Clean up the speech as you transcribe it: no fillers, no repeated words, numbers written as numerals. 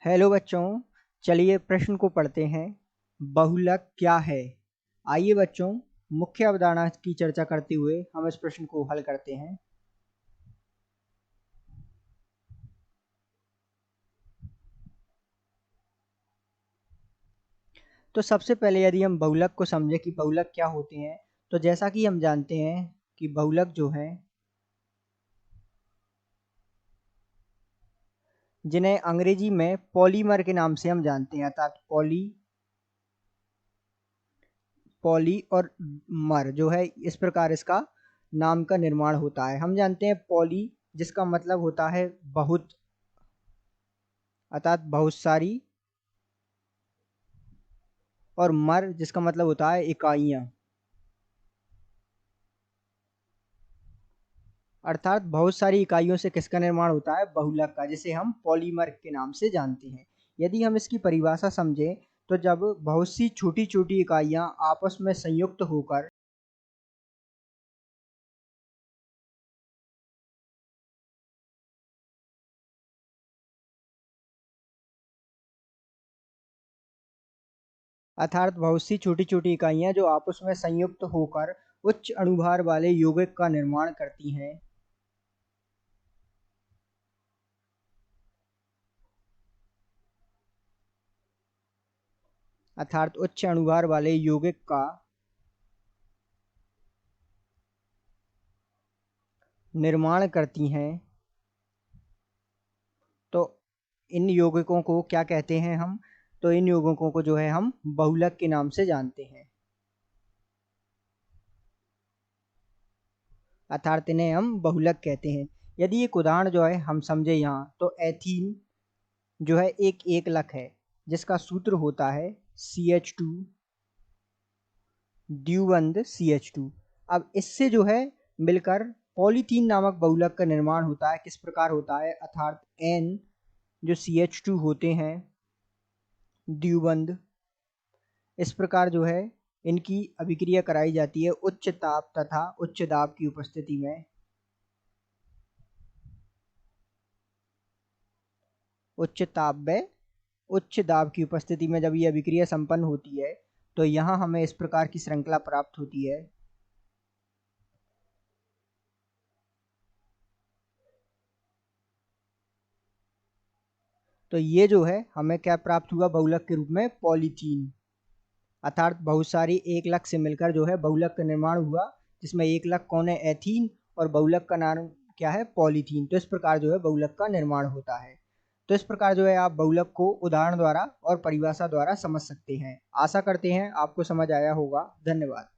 Hello बच्चों, चलिए प्रश्न को पढ़ते हैं। बहुलक क्या है? आइए बच्चों, मुख्य अवधारणा की चर्चा करते हुए हम इस प्रश्न को हल करते हैं। तो सबसे पहले यदि हम बहुलक को समझें कि बहुलक क्या होते हैं, तो जैसा कि हम जानते हैं कि बहुलक जो है, जिन्हें अंग्रेजी में पॉलीमर के नाम से हम जानते हैं, अर्थात पॉली और मर जो है, इस प्रकार इसका नाम का निर्माण होता है। हम जानते हैं पॉली जिसका मतलब होता है बहुत, अर्थात बहुत सारी, और मर जिसका मतलब होता है इकाइयां, अर्थात बहुत सारी इकाइयों से किसका निर्माण होता है? बहुलक का, जिसे हम पॉलीमर के नाम से जानते हैं। यदि हम इसकी परिभाषा समझें, तो जब बहुत सी छोटी छोटी इकाइयां आपस में संयुक्त होकर अर्थात बहुत सी छोटी छोटी इकाइयां जो आपस में संयुक्त होकर उच्च अणुभार वाले यौगिक का निर्माण करती हैं, अर्थात उच्च अणुभार वाले यौगिक का निर्माण करती हैं, तो इन यौगिकों को क्या कहते हैं हम? तो इन यौगिकों को जो है हम बहुलक के नाम से जानते हैं, अर्थात इन्हें हम बहुलक कहते हैं। यदि एक उदाहरण जो है हम समझे यहाँ, तो एथीन जो है एक एकलक है, जिसका सूत्र होता है CH2 द्विबंध CH2। अब इससे जो है मिलकर पॉलीथीन नामक बहुलक का निर्माण होता है। किस प्रकार होता है? अर्थात N जो CH2 होते हैं द्विबंध, इस प्रकार जो है इनकी अभिक्रिया कराई जाती है उच्च ताप तथा उच्च दाब की उपस्थिति में। उच्च ताप व उच्च दाब की उपस्थिति में जब ये अभिक्रिया संपन्न होती है, तो यहाँ हमें इस प्रकार की श्रृंखला प्राप्त होती है। तो ये जो है हमें क्या प्राप्त हुआ बहुलक के रूप में? पॉलीथीन, अर्थात बहुत सारी एक लक से मिलकर जो है बहुलक का निर्माण हुआ, जिसमें एक लक कौन है? एथीन, और बहुलक का नाम क्या है? पॉलीथीन। तो इस प्रकार जो है बहुलक का निर्माण होता है। तो इस प्रकार जो है आप बहुलक को उदाहरण द्वारा और परिभाषा द्वारा समझ सकते हैं। आशा करते हैं आपको समझ आया होगा। धन्यवाद।